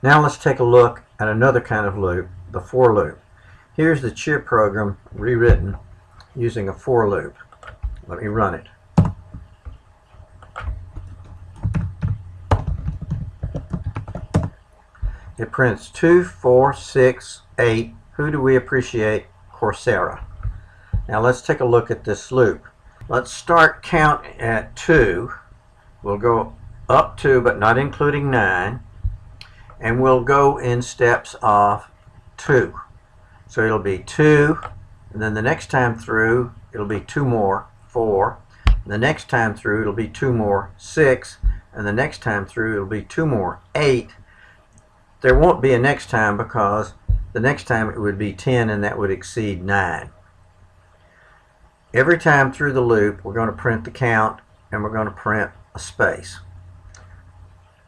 Now let's take a look at another kind of loop, the for loop. Here's the cheer program rewritten using a for loop. Let me run it. It prints 2, 4, 6, 8. Who do we appreciate? Coursera. Now let's take a look at this loop. Let's start count at 2. We'll go up 2, but not including 9. And we'll go in steps of 2. So it'll be 2, and then the next time through, it'll be 2 more, 4. And the next time through, it'll be 2 more, 6. And the next time through, it'll be 2 more, 8. There won't be a next time because the next time it would be 10, and that would exceed 9. Every time through the loop, we're going to print the count, and we're going to print a space.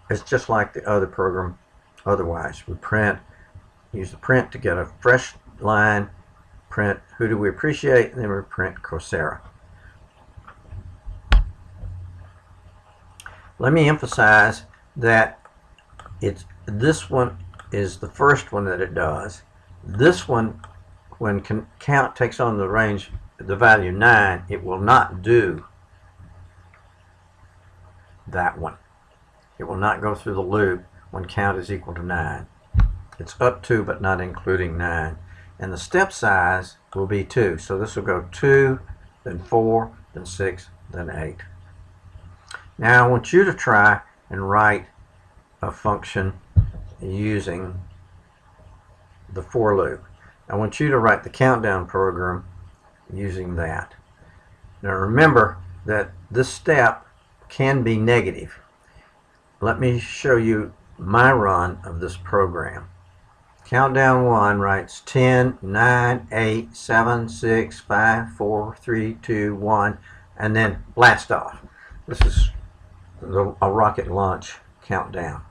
It's just like the other program. Otherwise, we use the print to get a fresh line, print who do we appreciate, and then we print Coursera. Let me emphasize that this one is the first one that it does. This one, when count takes on the range, the value 9, it will not do that one. It will not go through the loop when count is equal to 9. It's up to, but not including 9. And the step size will be 2. So this will go 2, then 4, then 6, then 8. Now I want you to try and write a function using the for loop. I want you to write the countdown program using that. Now remember that this step can be negative. Let me show you my run of this program. Countdown 1 writes 10, 9, 8, 7, 6, 5, 4, 3, 2, 1, and then blast off. This is a rocket launch countdown.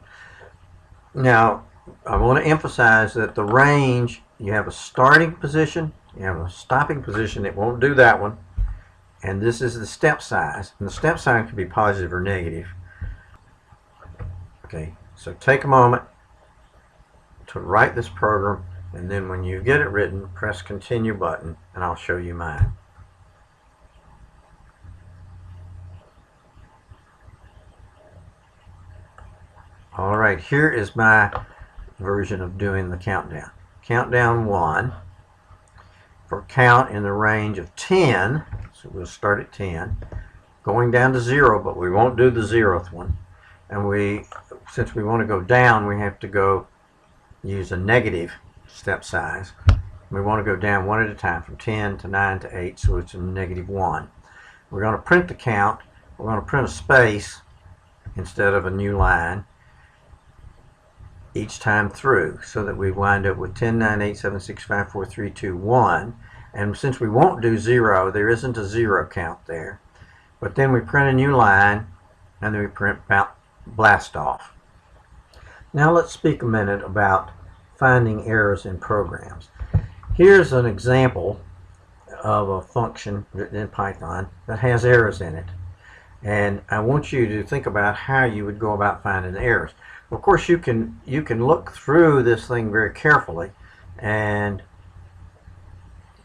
Now, I want to emphasize that the range, you have a starting position, you have a stopping position. It won't do that one. And this is the step size. And the step size can be positive or negative. Okay, so take a moment to write this program, and then when you get it written, press continue button, and I'll show you mine. Alright, here is my version of doing the countdown. Countdown 1 for count in the range of 10, so we'll start at 10, going down to 0, but we won't do the 0th one. And since we want to go down, we have to use a negative step size. We want to go down one at a time from 10 to 9 to 8, so it's a -1. We're going to print the count. We're going to print a space instead of a new line each time through, so that we wind up with 10, 9, 8, 7, 6, 5, 4, 3, 2, 1. And since we won't do 0, there isn't a 0 count there. But then we print a new line, and then we print blast off. Now let's speak a minute about finding errors in programs. Here's an example of a function written in Python that has errors in it. And I want you to think about how you would go about finding the errors. Of course, you can look through this thing very carefully and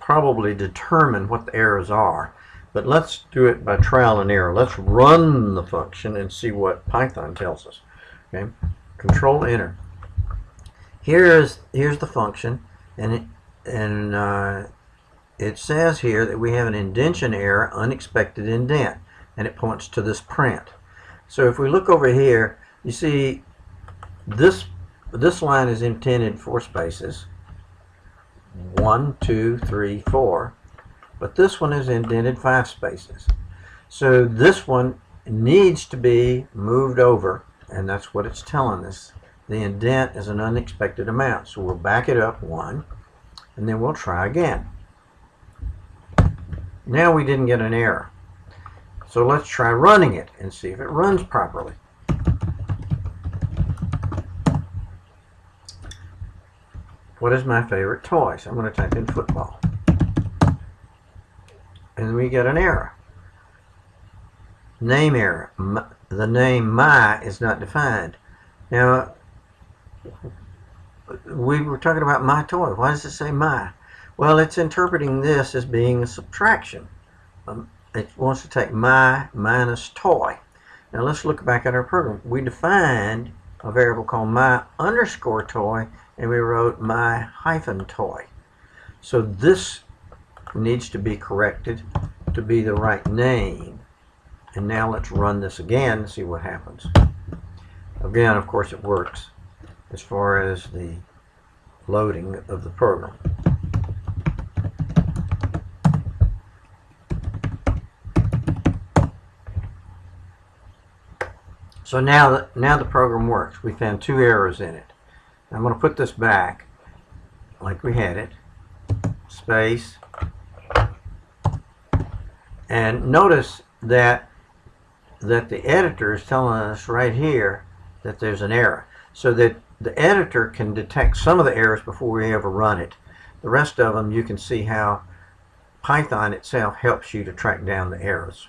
probably determine what the errors are. But let's do it by trial and error. Let's run the function and see what Python tells us. Okay, Control Enter. Here's the function, and it says here that we have an indentation error, unexpected indent, and it points to this print. So if we look over here, you see this line is intended 4 spaces, 1, 2, 3, 4, but this one is indented 5 spaces. So this one needs to be moved over, and that's what it's telling us. The indent is an unexpected amount, so we'll back it up 1, and then we'll try again. Now we didn't get an error, so let's try running it and see if it runs properly. What is my favorite toy? So I'm going to type in football. And we get an error. Name error. The name my is not defined. Now, we were talking about my toy. Why does it say my? Well, it's interpreting this as being a subtraction. It wants to take my minus toy. Now let's look back at our program. We defined a variable called my underscore toy, and we wrote my hyphen toy. So this needs to be corrected to be the right name. And now let's run this again and see what happens. Again, of course, it works as far as the loading of the program. So now the program works. We found 2 errors in it. I'm going to put this back like we had it. Space. And notice that the editor is telling us right here that there's an error. So that the editor can detect some of the errors before we ever run it. The rest of them, you can see how Python itself helps you to track down the errors.